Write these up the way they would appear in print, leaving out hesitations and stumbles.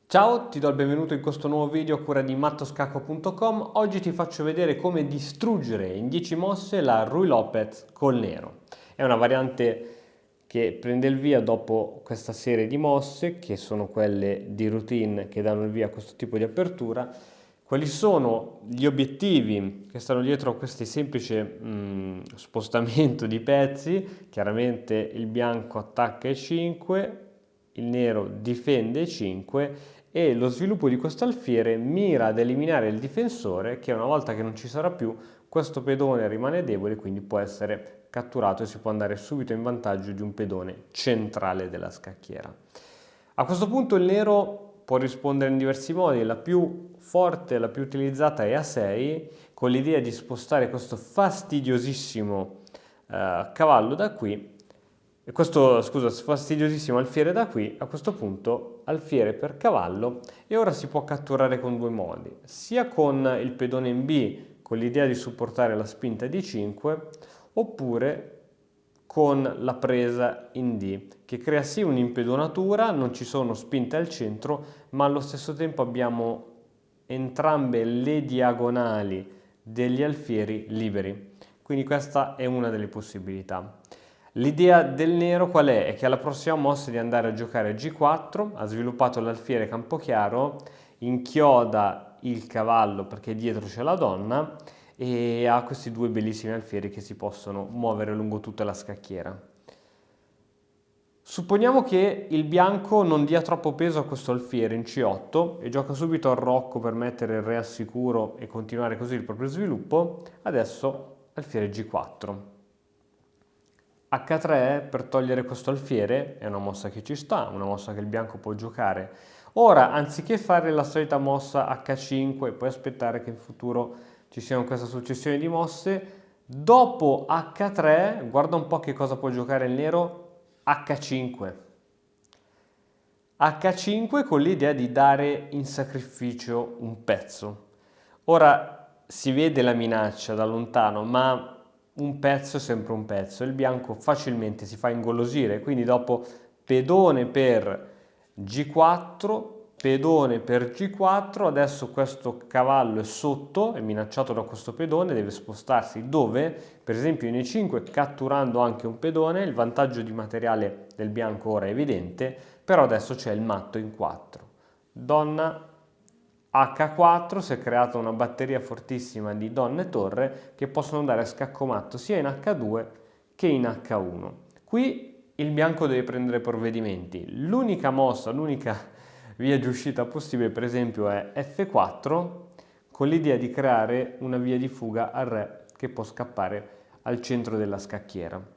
Ciao, ti do il benvenuto in questo nuovo video a cura di mattoscacco.com. Oggi ti faccio vedere come distruggere in 10 mosse la Ruy Lopez col nero. È una variante che prende il via dopo questa serie di mosse, che sono quelle di routine che danno il via a questo tipo di apertura. Quali sono gli obiettivi che stanno dietro a questo semplice spostamento di pezzi? Chiaramente il bianco attacca i 5, il nero difende i 5 e lo sviluppo di questo alfiere mira ad eliminare il difensore che una volta che non ci sarà più questo pedone rimane debole, quindi può essere catturato e si può andare subito in vantaggio di un pedone centrale della scacchiera. A questo punto il nero può rispondere in diversi modi, la più forte, la più utilizzata è A6, con l'idea di spostare questo fastidiosissimo cavallo da qui, e questo, scusa, fastidiosissimo alfiere da qui. A questo punto alfiere per cavallo, e ora si può catturare con due modi, sia con il pedone in B con l'idea di supportare la spinta di 5, oppure con la presa in D, che crea sì un'impedonatura, non ci sono spinte al centro, ma allo stesso tempo abbiamo entrambe le diagonali degli alfieri liberi. Quindi questa è una delle possibilità. L'idea del nero qual è? È che alla prossima mossa di andare a giocare G4, ha sviluppato l'alfiere campochiaro, inchioda il cavallo perché dietro c'è la donna e ha questi due bellissimi alfieri che si possono muovere lungo tutta la scacchiera. Supponiamo che il bianco non dia troppo peso a questo alfiere in C8 e gioca subito al rocco per mettere il re al sicuro e continuare così il proprio sviluppo. Adesso alfiere G4. H3 per togliere questo alfiere è una mossa che ci sta, una mossa che il bianco può giocare. Ora, anziché fare la solita mossa H5 e poi aspettare che in futuro ci sia questa successione di mosse, dopo H3, guarda un po' che cosa può giocare il nero, H5. H5 con l'idea di dare in sacrificio un pezzo. Ora si vede la minaccia da lontano, ma un pezzo è sempre un pezzo. Il bianco facilmente si fa ingolosire, quindi dopo pedone per G4, pedone per G4, adesso questo cavallo è sotto, è minacciato da questo pedone, deve spostarsi dove? Per esempio in E5 catturando anche un pedone. Il vantaggio di materiale del bianco ora è evidente, però adesso c'è il matto in 4. Donna H4, si è creata una batteria fortissima di donna e torre che possono andare a scacco matto sia in H2 che in H1. Qui il bianco deve prendere provvedimenti. L'unica mossa, l'unica via di uscita possibile per esempio è F4, con l'idea di creare una via di fuga al re che può scappare al centro della scacchiera.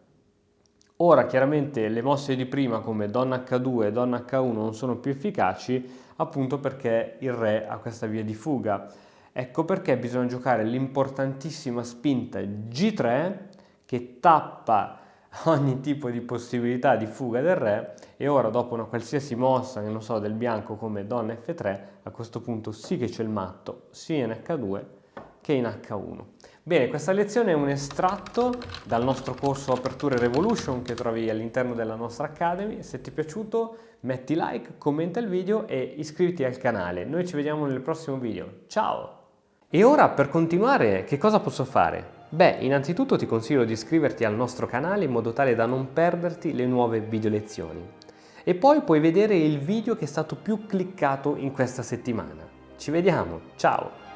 Ora chiaramente le mosse di prima come donna H2 e donna H1 non sono più efficaci, appunto perché il re ha questa via di fuga. Ecco perché bisogna giocare l'importantissima spinta G3 che tappa ogni tipo di possibilità di fuga del re, e ora dopo una qualsiasi mossa, che non so, del bianco come donna F3, a questo punto sì che c'è il matto sia in H2 che in H1. Bene, questa lezione è un estratto dal nostro corso Aperture Revolution che trovi all'interno della nostra Academy. Se ti è piaciuto metti like, commenta il video e iscriviti al canale. Noi ci vediamo nel prossimo video. Ciao! E ora per continuare che cosa posso fare? Beh, innanzitutto ti consiglio di iscriverti al nostro canale in modo tale da non perderti le nuove video lezioni. E poi puoi vedere il video che è stato più cliccato in questa settimana. Ci vediamo, ciao!